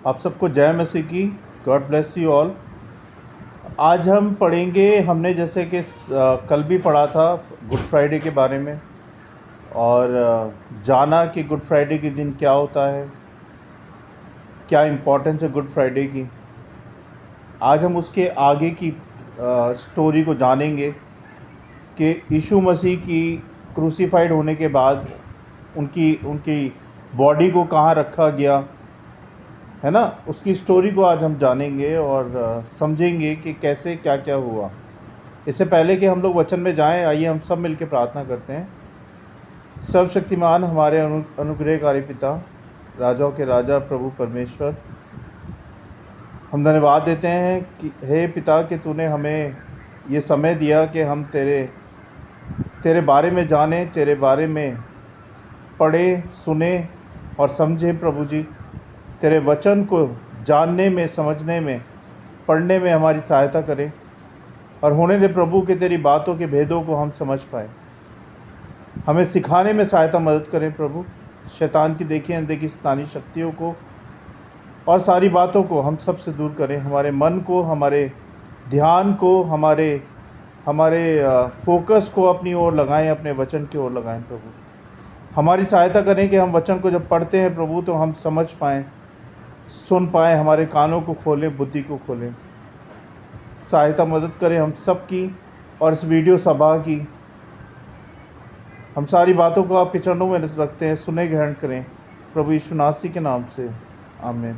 आप सबको जय मसीह की। God bless you all. आज हम पढ़ेंगे, हमने जैसे कि कल भी पढ़ा था गुड फ्राइडे के बारे में, और जाना कि गुड फ्राइडे के दिन क्या होता है, क्या इम्पोर्टेंस है गुड फ्राइडे की। आज हम उसके आगे की स्टोरी को जानेंगे कि यीशु मसीह की क्रूसीफाइड होने के बाद उनकी उनकी बॉडी को कहाँ रखा गया है ना। उसकी स्टोरी को आज हम जानेंगे और समझेंगे कि कैसे क्या क्या हुआ। इससे पहले कि हम लोग वचन में जाएं, आइए हम सब मिलकर प्रार्थना करते हैं। सर्वशक्तिमान हमारे अनुग्रहकारी पिता, राजाओं के राजा, प्रभु परमेश्वर, हम धन्यवाद देते हैं कि हे पिता कि तूने हमें ये समय दिया कि हम तेरे बारे में जानें, तेरे बारे में पढ़ें, सुने और समझें। प्रभु जी, तेरे वचन को जानने में, समझने में, पढ़ने में हमारी सहायता करें, और होने दे प्रभु कि तेरी बातों के भेदों को हम समझ पाएँ। हमें सिखाने में सहायता मदद करें प्रभु। शैतान की देखी अनदेखी शैतानी शक्तियों को और सारी बातों को हम सब से दूर करें। हमारे मन को, हमारे ध्यान को, हमारे फोकस को अपनी ओर लगाएं, अपने वचन की ओर लगाएं। प्रभु हमारी सहायता करें कि हम वचन को जब पढ़ते हैं प्रभु तो हम समझ पाएँ, सुन पाएँ, हमारे कानों को खोलें, बुद्धि को खोलें। सहायता मदद करें हम सब की और इस वीडियो सभा की। हम सारी बातों को आपके चरणों में रखते हैं, सुने ग्रहण करें प्रभु यीशु मसीह के नाम से, आमीन।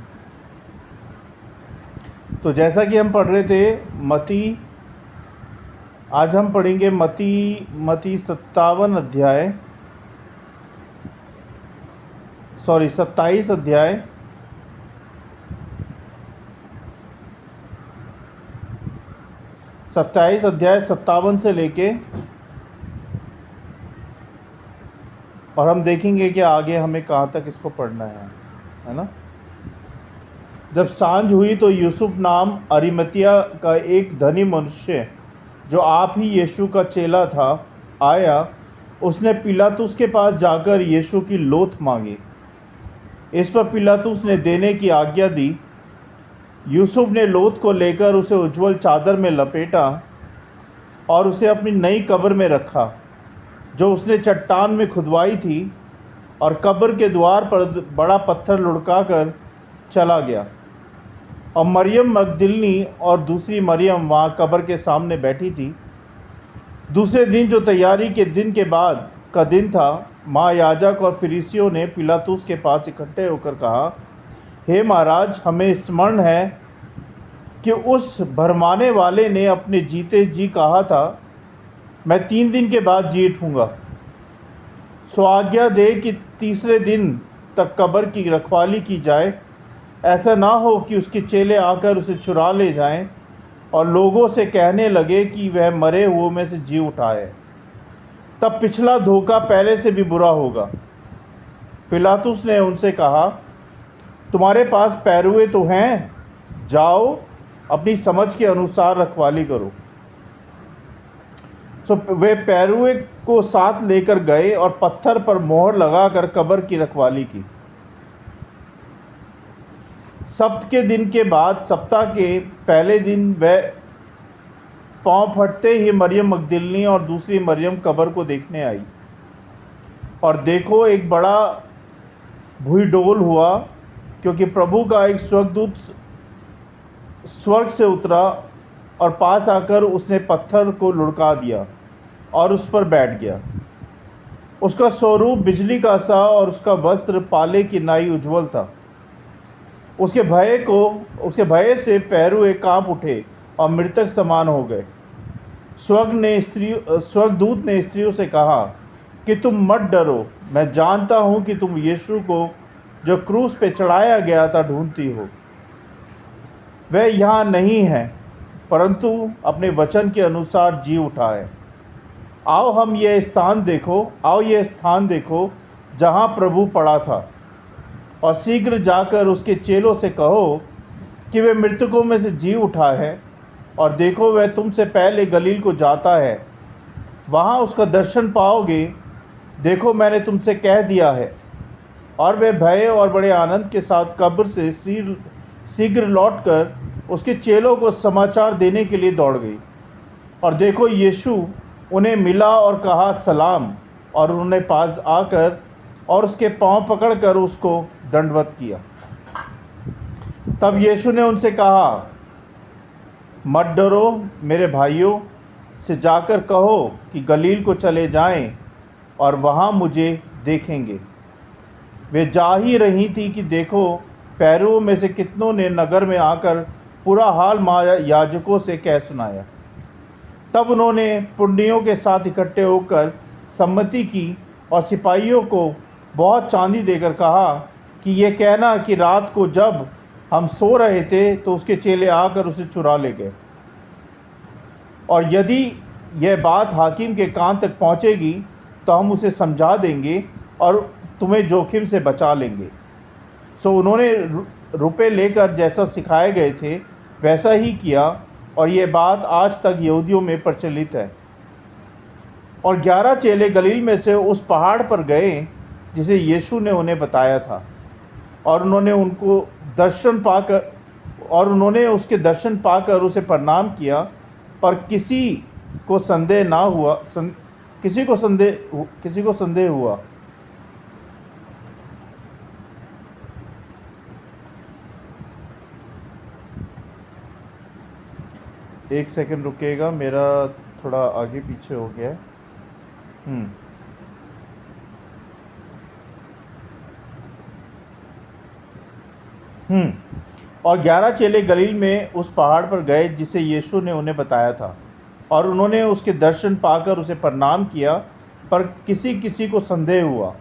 तो जैसा कि हम पढ़ रहे थे मती, आज हम पढ़ेंगे मती 27 अध्याय, 27 अध्याय 57 से लेके, और हम देखेंगे कि आगे हमें कहाँ तक इसको पढ़ना है ना। जब सांझ हुई तो यूसुफ नाम अरिमतिया का एक धनी मनुष्य, जो आप ही यीशु का चेला था, आया। उसने पिलातुस के पास जाकर यीशु की लोथ मांगी। इस पर पिलातुस ने देने की आज्ञा दी। यूसुफ ने लोथ को लेकर उसे उज्ज्वल चादर में लपेटा और उसे अपनी नई कब्र में रखा, जो उसने चट्टान में खुदवाई थी, और कब्र के द्वार पर बड़ा पत्थर लुढ़काकर चला गया। और मरियम मगदलिनी और दूसरी मरियम वहाँ कब्र के सामने बैठी थी। दूसरे दिन, जो तैयारी के दिन के बाद का दिन था, महायाजक और फरीसियों ने पिलातुस के पास इकट्ठे होकर कहा, हे महाराज, हमें स्मरण है कि उस भरमाने वाले ने अपने जीते जी कहा था, मैं 3 दिन के बाद जी उठूँगा। सो आज्ञा दे कि तीसरे दिन तक कब्र की रखवाली की जाए। ऐसा ना हो कि उसके चेले आकर उसे चुरा ले जाएं और लोगों से कहने लगे कि वह मरे हुओं में से जी उठा है। तब पिछला धोखा पहले से भी बुरा होगा। पिलातुस ने उनसे कहा, तुम्हारे पास पैरुए तो हैं, जाओ अपनी समझ के अनुसार रखवाली करो। सो वे पैरुए को साथ लेकर गए और पत्थर पर मोहर लगाकर कब्र की रखवाली की। सप्त के दिन के बाद, सप्ताह के पहले दिन, वह पाँव फटते ही मरियम मगदलिनी और दूसरी मरियम कब्र को देखने आई। और देखो, एक बड़ा भूईडोल हुआ, क्योंकि प्रभु का एक स्वर्गदूत स्वर्ग से उतरा, और पास आकर उसने पत्थर को लुढ़का दिया और उस पर बैठ गया। उसका स्वरूप बिजली का सा और उसका वस्त्र पाले की नाई उज्ज्वल था। उसके भय से पैरुए काँप उठे और मृतक समान हो गए। स्वर्गदूत ने स्त्रियों से कहा कि तुम मत डरो, मैं जानता हूँ कि तुम यीशु को, जो क्रूस पे चढ़ाया गया था, ढूंढती हो। वह यहाँ नहीं है, परंतु अपने वचन के अनुसार जी उठा है। आओ यह स्थान देखो जहाँ प्रभु पड़ा था, और शीघ्र जाकर उसके चेलों से कहो कि वे मृतकों में से जी उठा है, और देखो, वह तुमसे पहले गलील को जाता है, वहाँ उसका दर्शन पाओगे। देखो, मैंने तुमसे कह दिया है। और वे भय और बड़े आनंद के साथ कब्र से सिर शीघ्र लौटकर उसके चेलों को समाचार देने के लिए दौड़ गई। और देखो, यीशु उन्हें मिला और कहा, सलाम। और उन्होंने पास आकर और उसके पांव पकड़कर उसको दंडवत किया। तब यीशु ने उनसे कहा, मत डरो, मेरे भाइयों से जाकर कहो कि गलील को चले जाएं और वहाँ मुझे देखेंगे। वे जा ही रही थी कि देखो, पैरों में से कितनों ने नगर में आकर पूरा हाल याजकों से कह सुनाया। तब उन्होंने पुण्यों के साथ इकट्ठे होकर सम्मति की और सिपाहियों को बहुत चांदी देकर कहा कि ये कहना कि रात को जब हम सो रहे थे तो उसके चेले आकर उसे चुरा ले गए। और यदि यह बात हाकिम के कान तक पहुंचेगी तो हम उसे समझा देंगे और तुम्हें जोखिम से बचा लेंगे। सो उन्होंने रुपए लेकर जैसा सिखाए गए थे वैसा ही किया, और ये बात आज तक यहूदियों में प्रचलित है। और 11 चेले गलील में से उस पहाड़ पर गए जिसे यीशु ने उन्हें बताया था, और उन्होंने उसके दर्शन पाकर उसे प्रणाम किया। पर किसी को संदेह हुआ। एक सेकंड रुकिएगा, मेरा थोड़ा आगे पीछे हो गया है। और 11 चेले गलील में उस पहाड़ पर गए जिसे यीशु ने उन्हें बताया था, और उन्होंने उसके दर्शन पाकर उसे प्रणाम किया। पर किसी को संदेह हुआ।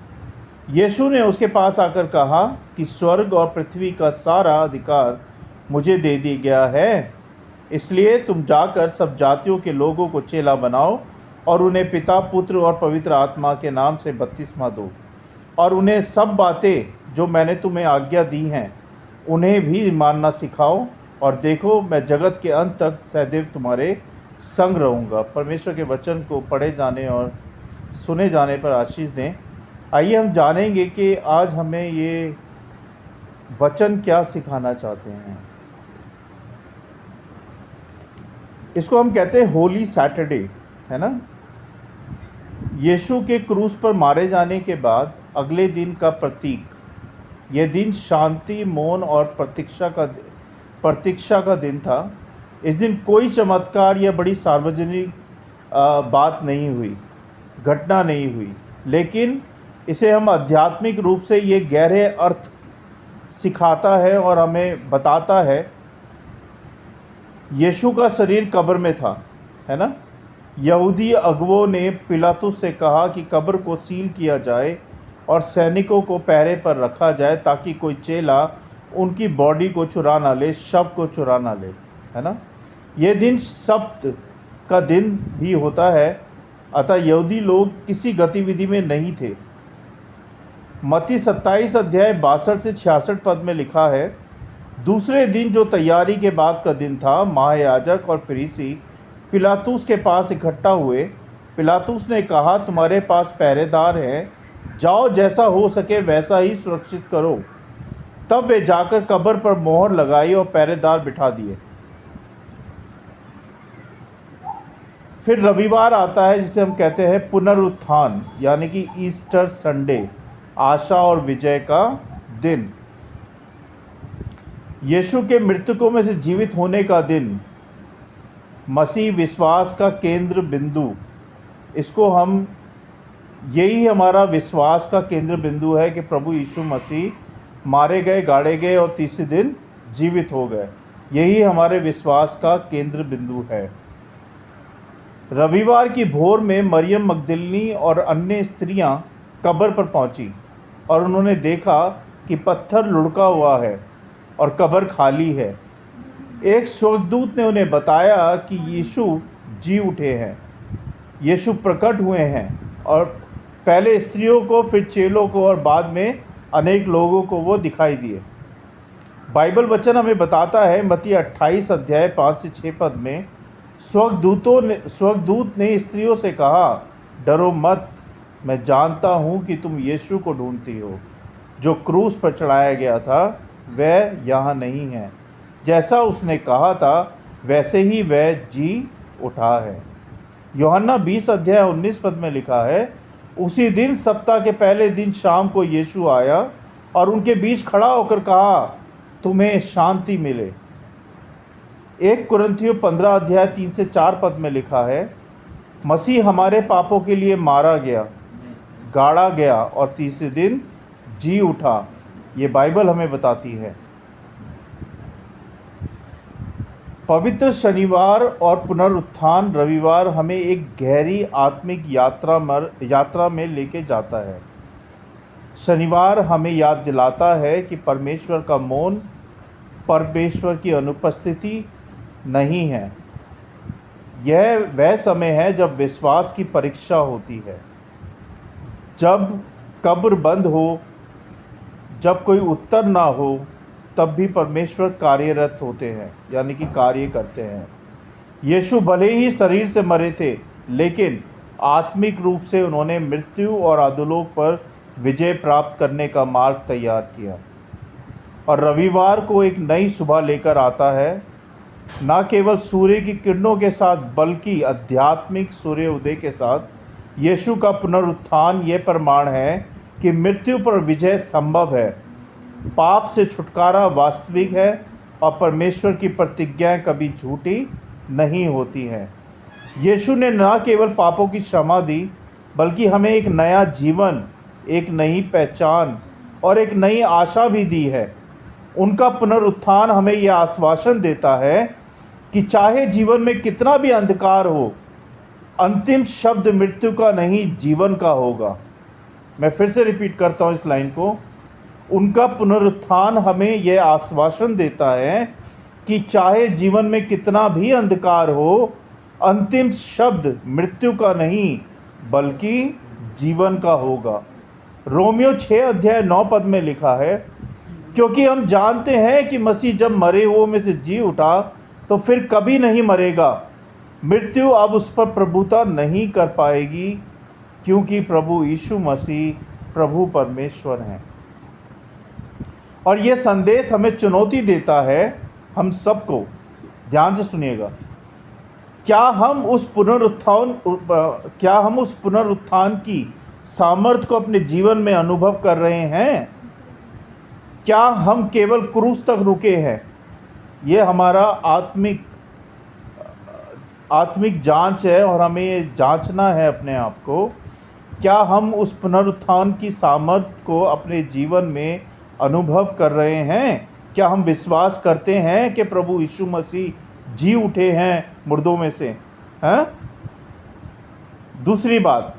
यीशु ने उसके पास आकर कहा कि स्वर्ग और पृथ्वी का सारा अधिकार मुझे दे दिया गया है, इसलिए तुम जाकर सब जातियों के लोगों को चेला बनाओ और उन्हें पिता, पुत्र और पवित्र आत्मा के नाम से बपतिस्मा दो, और उन्हें सब बातें जो मैंने तुम्हें आज्ञा दी हैं उन्हें भी मानना सिखाओ। और देखो, मैं जगत के अंत तक सदैव तुम्हारे संग रहूँगा। परमेश्वर के वचन को पढ़े जाने और सुने जाने पर आशीष दें। आइए हम जानेंगे कि आज हमें ये वचन क्या सिखाना चाहते हैं। इसको हम कहते हैं होली सैटरडे, है ना। यीशु के क्रूस पर मारे जाने के बाद अगले दिन का प्रतीक, यह दिन शांति, मौन और प्रतीक्षा का दिन था। इस दिन कोई चमत्कार या बड़ी सार्वजनिक बात नहीं हुई, घटना नहीं हुई, लेकिन इसे हम आध्यात्मिक रूप से ये गहरे अर्थ सिखाता है और हमें बताता है। यीशु का शरीर कब्र में था, है ना। यहूदी अगुवों ने पिलातुस से कहा कि कब्र को सील किया जाए और सैनिकों को पहरे पर रखा जाए ताकि कोई चेला उनकी बॉडी को चुरा ना ले, शव को चुरा ना ले, है ना। यह दिन सब्त का दिन भी होता है, अतः यहूदी लोग किसी गतिविधि में नहीं थे। मत्ती 27 अध्याय 62 से 66 पद में लिखा है, दूसरे दिन जो तैयारी के बाद का दिन था, महायाजक और फरीसी पिलातुस के पास इकट्ठा हुए। पिलातुस ने कहा, तुम्हारे पास पहरेदार हैं, जाओ, जैसा हो सके वैसा ही सुरक्षित करो। तब वे जाकर कब्र पर मोहर लगाई और पहरेदार बिठा दिए। फिर रविवार आता है जिसे हम कहते हैं पुनरुत्थान, यानी कि ईस्टर संडे, आशा और विजय का दिन, यीशु के मृतकों में से जीवित होने का दिन, मसीह विश्वास का केंद्र बिंदु। यही हमारा विश्वास का केंद्र बिंदु है कि प्रभु यीशु मसीह मारे गए, गाड़े गए और तीसरे दिन जीवित हो गए। यही हमारे विश्वास का केंद्र बिंदु है। रविवार की भोर में मरियम मगदलिनी और अन्य स्त्रियां कब्र पर पहुंची और उन्होंने देखा कि पत्थर लुढ़का हुआ है और कब्र खाली है। एक स्वर्गदूत ने उन्हें बताया कि यीशु जी उठे हैं, यीशु प्रकट हुए हैं, और पहले स्त्रियों को, फिर चेलों को और बाद में अनेक लोगों को वो दिखाई दिए। बाइबल वचन हमें बताता है, मत्ती 28 अध्याय 5 से 6 पद में, स्वर्गदूत ने स्त्रियों से कहा, डरो मत, मैं जानता हूँ कि तुम यीशु को ढूंढती हो जो क्रूस पर चढ़ाया गया था। वह यहाँ नहीं है। जैसा उसने कहा था वैसे ही वह जी उठा है। यूहन्ना 20 अध्याय 19 पद में लिखा है, उसी दिन सप्ताह के पहले दिन शाम को यीशु आया और उनके बीच खड़ा होकर कहा, तुम्हें शांति मिले। 1 कुरिन्थियों 15 अध्याय 3 से 4 पद में लिखा है, मसीह हमारे पापों के लिए मारा गया, गाड़ा गया और तीसरे दिन जी उठा। ये बाइबल हमें बताती है। पवित्र शनिवार और पुनरुत्थान रविवार हमें एक गहरी आत्मिक यात्रा में लेके जाता है। शनिवार हमें याद दिलाता है कि परमेश्वर का मौन परमेश्वर की अनुपस्थिति नहीं है। यह वह समय है जब विश्वास की परीक्षा होती है, जब कब्र बंद हो, जब कोई उत्तर ना हो, तब भी परमेश्वर कार्यरत होते हैं, यानी कि कार्य करते हैं। यीशु भले ही शरीर से मरे थे, लेकिन आत्मिक रूप से उन्होंने मृत्यु और अधोलोक पर विजय प्राप्त करने का मार्ग तैयार किया। और रविवार को एक नई सुबह लेकर आता है, न केवल सूर्य की किरणों के साथ बल्कि आध्यात्मिक सूर्योदय के साथ। यीशु का पुनरुत्थान यह प्रमाण है कि मृत्यु पर विजय संभव है, पाप से छुटकारा वास्तविक है और परमेश्वर की प्रतिज्ञाएं कभी झूठी नहीं होती हैं। यीशु ने न केवल पापों की क्षमा दी, बल्कि हमें एक नया जीवन, एक नई पहचान और एक नई आशा भी दी है। उनका पुनरुत्थान हमें यह आश्वासन देता है कि चाहे जीवन में कितना भी अंधकार हो, अंतिम शब्द मृत्यु का नहीं, जीवन का होगा। मैं फिर से रिपीट करता हूँ इस लाइन को। उनका पुनरुत्थान हमें यह आश्वासन देता है कि चाहे जीवन में कितना भी अंधकार हो, अंतिम शब्द मृत्यु का नहीं बल्कि जीवन का होगा। रोमियो 6 अध्याय 9 पद में लिखा है, क्योंकि हम जानते हैं कि मसीह जब मरे हुओं में से जी उठा तो फिर कभी नहीं मरेगा। मृत्यु अब उस पर प्रभुता नहीं कर पाएगी, क्योंकि प्रभु यीशु मसीह प्रभु परमेश्वर हैं। और ये संदेश हमें चुनौती देता है, हम सबको, ध्यान से सुनिएगा। क्या हम उस पुनरुत्थान की सामर्थ्य को अपने जीवन में अनुभव कर रहे हैं? क्या हम केवल क्रूस तक रुके हैं? ये हमारा आत्मिक जांच है और हमें ये जांचना है अपने आप को। क्या हम उस पुनरुत्थान की सामर्थ्य को अपने जीवन में अनुभव कर रहे हैं? क्या हम विश्वास करते हैं कि प्रभु यीशु मसीह जी उठे हैं मुर्दों में से? हैं? दूसरी बात,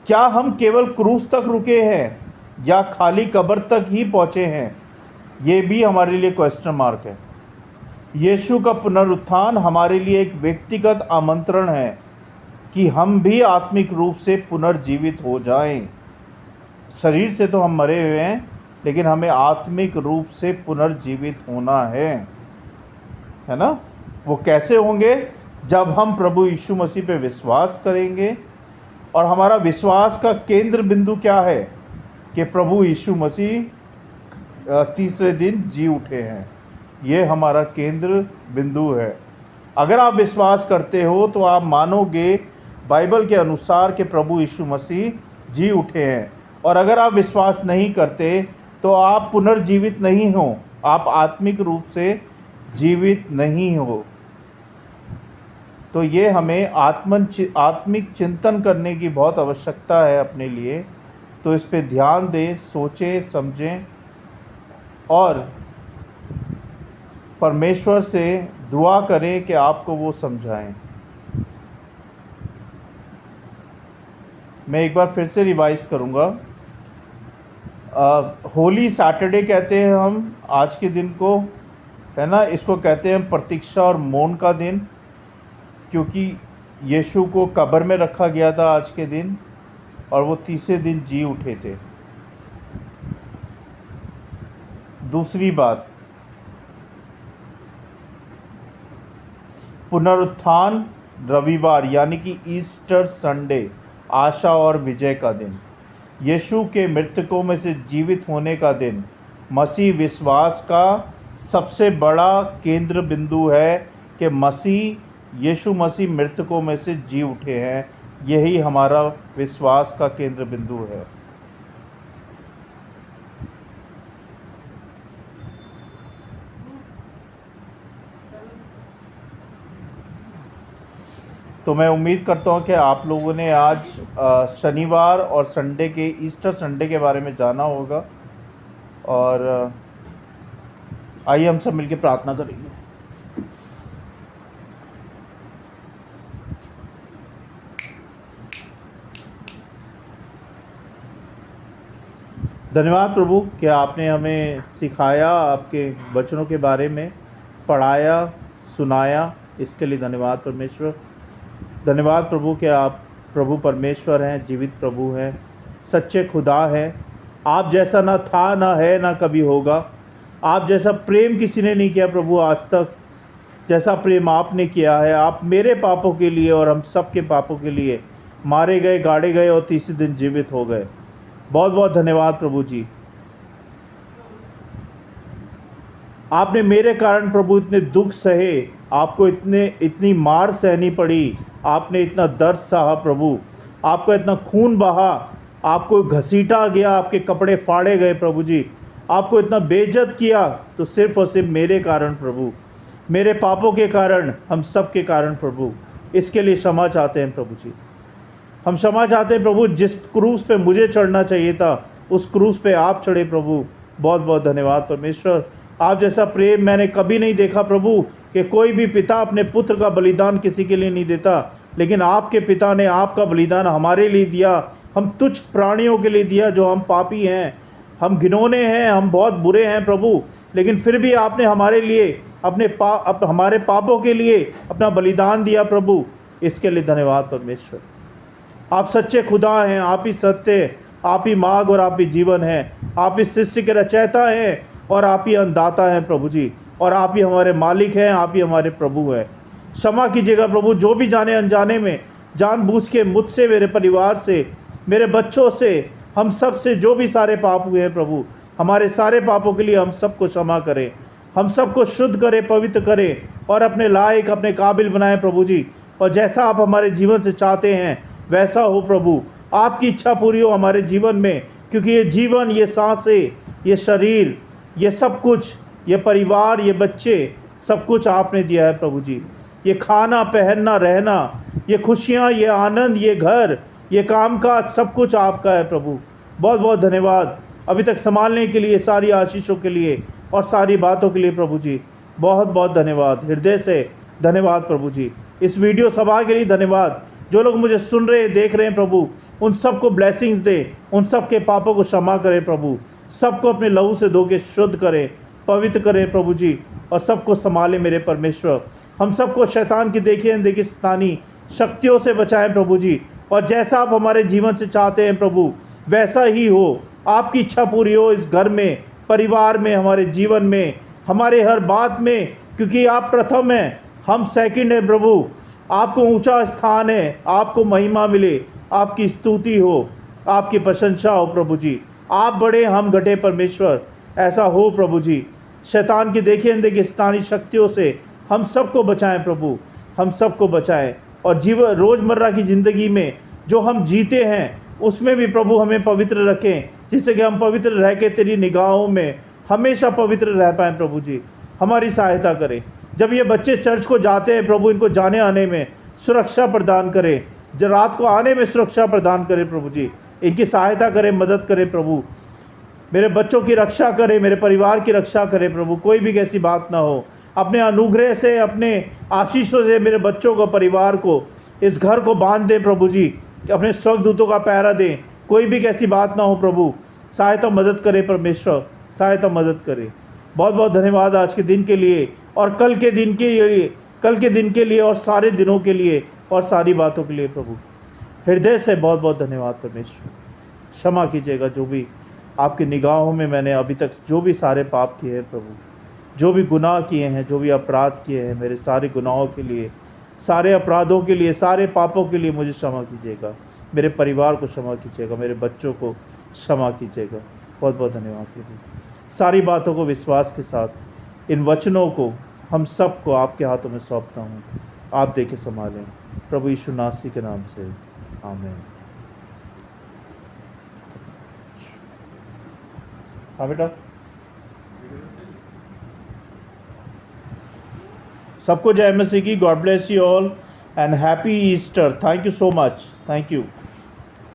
क्या हम केवल क्रूस तक रुके हैं या खाली कब्र तक ही पहुँचे हैं? ये भी हमारे लिए क्वेश्चन मार्क है। यीशु का पुनरुत्थान हमारे लिए एक व्यक्तिगत आमंत्रण है कि हम भी आत्मिक रूप से पुनर्जीवित हो जाएं। शरीर से तो हम मरे हुए हैं, लेकिन हमें आत्मिक रूप से पुनर्जीवित होना है ना? वो कैसे होंगे? जब हम प्रभु यीशु मसीह पे विश्वास करेंगे। और हमारा विश्वास का केंद्र बिंदु क्या है? कि प्रभु यीशु मसीह तीसरे दिन जी उठे हैं। ये हमारा केंद्र बिंदु है। अगर आप विश्वास करते हो तो आप मानोगे बाइबल के अनुसार कि प्रभु यीशु मसीह जी उठे हैं। और अगर आप विश्वास नहीं करते तो आप पुनर्जीवित नहीं हो, आप आत्मिक रूप से जीवित नहीं हो। तो ये हमें आत्मिक चिंतन करने की बहुत आवश्यकता है अपने लिए। तो इस पे ध्यान दें, सोचें, समझें और परमेश्वर से दुआ करें कि आपको वो समझाएं। मैं एक बार फिर से रिवाइज करूँगा। होली सैटरडे कहते हैं हम आज के दिन को, है ना? इसको कहते हैं प्रतीक्षा और मौन का दिन, क्योंकि यीशु को कब्र में रखा गया था आज के दिन और वो तीसरे दिन जी उठे थे। दूसरी बात, पुनरुत्थान रविवार यानी कि ईस्टर संडे, आशा और विजय का दिन, यीशु के मृतकों में से जीवित होने का दिन मसीह विश्वास का सबसे बड़ा केंद्र बिंदु है कि मसीह यीशु मसीह मृतकों में से जी उठे हैं। यही हमारा विश्वास का केंद्र बिंदु है। तो मैं उम्मीद करता हूँ कि आप लोगों ने आज शनिवार और संडे के ईस्टर संडे के बारे में जाना होगा। और आइए हम सब मिलकर प्रार्थना करेंगे। धन्यवाद प्रभु कि आपने हमें सिखाया, आपके वचनों के बारे में पढ़ाया, सुनाया। इसके लिए धन्यवाद परमेश्वर। धन्यवाद प्रभु कि आप प्रभु परमेश्वर हैं, जीवित प्रभु हैं, सच्चे खुदा हैं। आप जैसा ना था, ना है, ना कभी होगा। आप जैसा प्रेम किसी ने नहीं किया प्रभु आज तक, जैसा प्रेम आपने किया है। आप मेरे पापों के लिए और हम सब के पापों के लिए मारे गए, गाड़े गए और तीसरे दिन जीवित हो गए। बहुत बहुत धन्यवाद प्रभु जी। आपने मेरे कारण प्रभु इतने दुख सहे, आपको इतनी मार सहनी पड़ी, आपने इतना दर्द सहा प्रभु, आपका इतना खून बहा, आपको घसीटा गया, आपके कपड़े फाड़े गए प्रभु जी, आपको इतना बेइज्जत किया, तो सिर्फ और सिर्फ मेरे कारण प्रभु, मेरे पापों के कारण, हम सब के कारण प्रभु। इसके लिए क्षमा चाहते हैं प्रभु जी। हम क्षमा चाहते हैं प्रभु, जिस क्रूस पे मुझे चढ़ना चाहिए था उस क्रूस पे आप चढ़े प्रभु। बहुत बहुत धन्यवाद परमेश्वर। आप जैसा प्रेम मैंने कभी नहीं देखा प्रभु, कि कोई भी पिता अपने पुत्र का बलिदान किसी के लिए नहीं देता, लेकिन आपके पिता ने आपका बलिदान हमारे लिए दिया। हम तुच्छ प्राणियों के लिए दिया, जो हम पापी हैं, हम घिनौने हैं, हम बहुत बुरे हैं प्रभु, लेकिन फिर भी आपने हमारे लिए हमारे पापों के लिए अपना बलिदान दिया प्रभु। इसके लिए धन्यवाद परमेश्वर। आप सच्चे खुदा हैं, आप ही सत्य, आप ही मार्ग और आप ही जीवन हैं। आप ही शिष्य के रचयिता हैं और आप ही अन्नदाता हैं प्रभु जी, और आप ही हमारे मालिक हैं, आप ही हमारे प्रभु हैं। क्षमा कीजिएगा प्रभु, जो भी जाने अनजाने में जानबूझ के मुझसे, मेरे परिवार से, मेरे बच्चों से, हम सब से जो भी सारे पाप हुए हैं प्रभु, हमारे सारे पापों के लिए हम सबको क्षमा करें, हम सबको शुद्ध करें, पवित्र करें और अपने लायक, अपने काबिल बनाएं प्रभु जी। और जैसा आप हमारे जीवन से चाहते हैं वैसा हो प्रभु। आपकी इच्छा पूरी हो हमारे जीवन में, क्योंकि ये जीवन, ये सांसें, ये शरीर, ये सब कुछ, ये परिवार, ये बच्चे, सब कुछ आपने दिया है प्रभु जी। ये खाना, पहनना, रहना, ये खुशियाँ, ये आनंद, ये घर, ये कामकाज, सब कुछ आपका है प्रभु। बहुत बहुत धन्यवाद अभी तक संभालने के लिए, सारी आशीषों के लिए और सारी बातों के लिए प्रभु जी। बहुत बहुत धन्यवाद, हृदय से धन्यवाद प्रभु जी। इस वीडियो सभा के लिए धन्यवाद। जो लोग मुझे सुन रहे हैं, देख रहे हैं प्रभु, उन सबको ब्लेसिंग्स दे, उन सब के पापों को क्षमा करें प्रभु, सबको अपने लहू से धो के शुद्ध करें, पवित्र करें प्रभु जी, और सबको संभाले मेरे परमेश्वर। हम सबको शैतान की देखिए अनदेखी शैतानी शक्तियों से बचाएं प्रभु जी, और जैसा आप हमारे जीवन से चाहते हैं प्रभु वैसा ही हो। आपकी इच्छा पूरी हो इस घर में, परिवार में, हमारे जीवन में, हमारे हर बात में, क्योंकि आप प्रथम हैं, हम सेकंड हैं प्रभु। आपको ऊंचा स्थान है, आपको महिमा मिले, आपकी स्तुति हो, आपकी प्रशंसा हो प्रभु जी। आप बड़े, हम घटे परमेश्वर, ऐसा हो प्रभु जी। शैतान की देखिए अनदेखी शैतानी शक्तियों से हम सबको बचाएं प्रभु, हम सबको बचाएं। और जीवन, रोज़मर्रा की ज़िंदगी में जो हम जीते हैं उसमें भी प्रभु हमें पवित्र रखें, जिससे कि हम पवित्र रह के तेरी निगाहों में हमेशा पवित्र रह पाएँ प्रभु जी। हमारी सहायता करें। जब ये बच्चे चर्च को जाते हैं प्रभु, इनको जाने आने में सुरक्षा प्रदान करें, जब रात को आने में सुरक्षा प्रदान करें प्रभु जी। इनकी सहायता करें, मदद करें प्रभु। मेरे बच्चों की रक्षा करें, मेरे परिवार की रक्षा करें प्रभु, कोई भी कैसी बात ना हो। अपने अनुग्रह से, अपने आशीषों से मेरे बच्चों को, परिवार को, इस घर को बांध दें प्रभु जी, अपने स्वर्गदूतों का पहरा दें, कोई भी कैसी बात ना हो प्रभु। सहायता मदद करें परमेश्वर, सहायता मदद करें। बहुत बहुत धन्यवाद आज के दिन के लिए और कल के दिन के लिए और सारे दिनों के लिए और सारी बातों के लिए प्रभु। हृदय से बहुत बहुत धन्यवाद परमेश्वर। क्षमा कीजिएगा जो भी आपकी निगाहों में मैंने अभी तक जो भी सारे पाप किए हैं प्रभु, जो भी गुनाह किए हैं, जो भी अपराध किए हैं, मेरे सारे गुनाहों के लिए, सारे अपराधों के लिए, सारे पापों के लिए मुझे क्षमा कीजिएगा। मेरे परिवार को क्षमा कीजिएगा, मेरे बच्चों को क्षमा कीजिएगा। बहुत बहुत धन्यवाद प्रभु। सारी बातों को विश्वास के साथ, इन वचनों को हम सबको आपके हाथों में सौंपता हूँ, आप दे के संभालें, प्रभु यीशु नासी के नाम से, आमीन। हाँ बेटा, सबको जय मसीह की। God bless you all and happy Easter. Thank you so much, thank you.